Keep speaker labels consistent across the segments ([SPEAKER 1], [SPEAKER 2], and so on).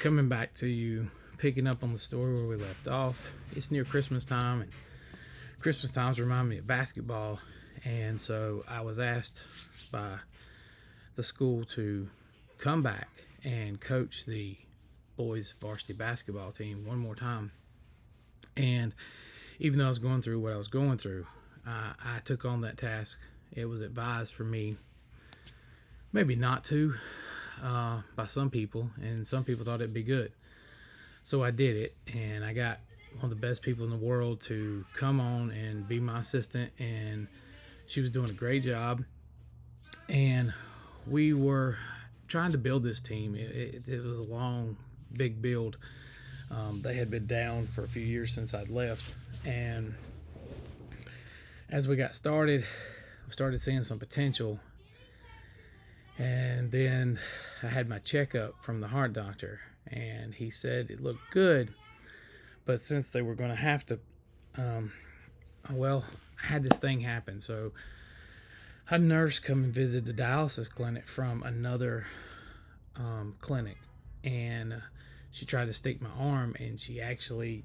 [SPEAKER 1] coming back to you, picking up on the story where we left off. It's near Christmas time, and Christmas times remind me of basketball. And so I was asked by the school to come back and coach the boys varsity basketball team one more time. And even though I was going through what I was going through, I took on that task. It was advised for me maybe not to by some people, and some people thought it'd be good. So I did it, and I got one of the best people in the world to come on and be my assistant, and she was doing a great job. And we were trying to build this team. It was a long, big build. They had been down for a few years since I'd left, and as we got started, we started seeing some potential. And then I had my checkup from the heart doctor, and he said it looked good, but since they were going to have to, I had this thing happen. So a nurse come and visit the dialysis clinic from another clinic, and she tried to stick my arm, and she actually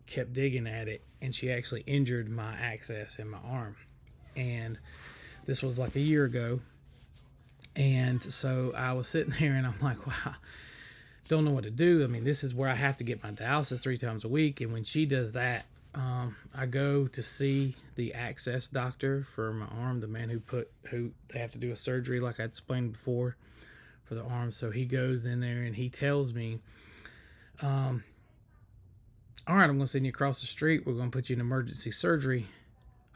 [SPEAKER 1] kept digging at it, and she actually injured my access in my arm. And this was like a year ago. And so I was sitting there, and I'm like, wow, don't know what to do. I mean, this is where I have to get my dialysis 3 times a week. And when she does that, I go to see the access doctor for my arm, the man who they have to do a surgery, like I explained before, for the arm. So he goes in there and he tells me, all right, I'm going to send you across the street. We're going to put you in emergency surgery.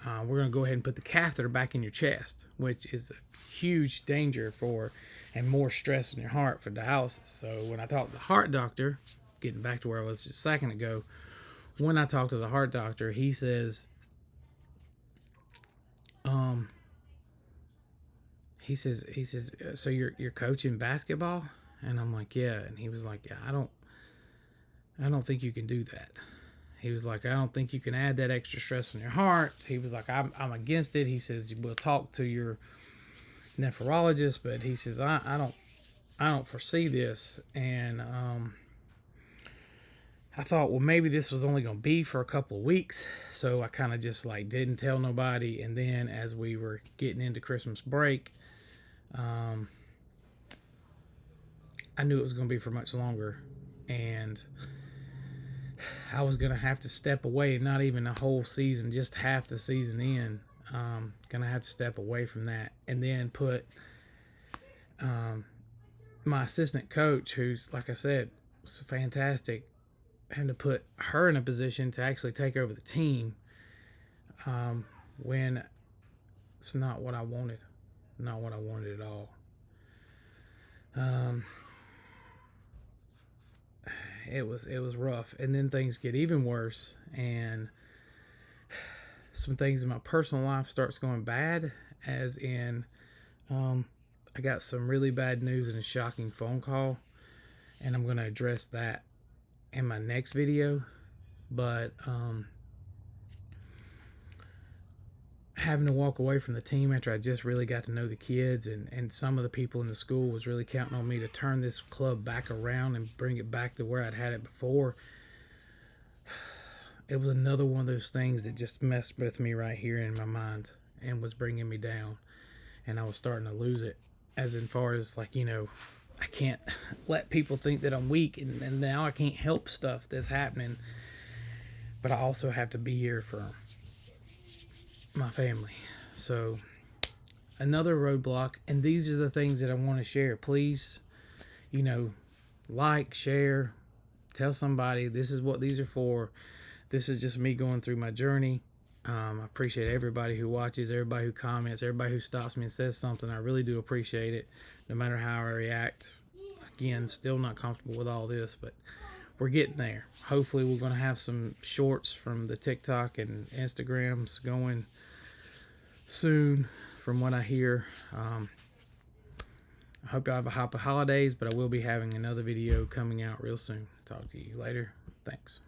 [SPEAKER 1] We're going to go ahead and put the catheter back in your chest, which is a huge danger for and more stress in your heart for dialysis. So when I talked to the heart doctor, getting back to where I was just a second ago, when I talked to the heart doctor, he says, so you're coaching basketball? And I'm like, yeah. And he was like, yeah, I don't think you can do that. He was like, I don't think you can add that extra stress on your heart. He was like, I'm against it. He says, we'll talk to your nephrologist, but he says, I don't foresee this. And I thought, well, maybe this was only going to be for a couple of weeks. So I kind of just like didn't tell nobody. And then as we were getting into Christmas break, I knew it was going to be for much longer. And I was going to have to step away, not even a whole season, just half the season in. Going to have to step away from that, and then put my assistant coach, who's, like I said, was fantastic, had to put her in a position to actually take over the team when it's not what I wanted. Not what I wanted at all. It was rough, and then things get even worse, and some things in my personal life starts going bad, as in I got some really bad news and a shocking phone call, and I'm going to address that in my next video. But having to walk away from the team after I just really got to know the kids, and some of the people in the school was really counting on me to turn this club back around and bring it back to where I'd had it before. It was another one of those things that just messed with me right here in my mind and was bringing me down, and I was starting to lose it, as in far as like, I can't let people think that I'm weak, and now I can't help stuff that's happening, but I also have to be here for my family. So another roadblock, and these are the things that I want to share. Please, like, share, tell somebody this is what these are for. This is just me going through my journey. I appreciate everybody who watches, everybody who comments, everybody who stops me and says something. I really do appreciate it, no matter how I react. Again, still not comfortable with all this, but we're getting there. Hopefully we're going to have some shorts from the TikTok and Instagrams going soon, from what I hear. I hope y'all have a happy holidays, but I will be having another video coming out real soon. Talk to you later. Thanks.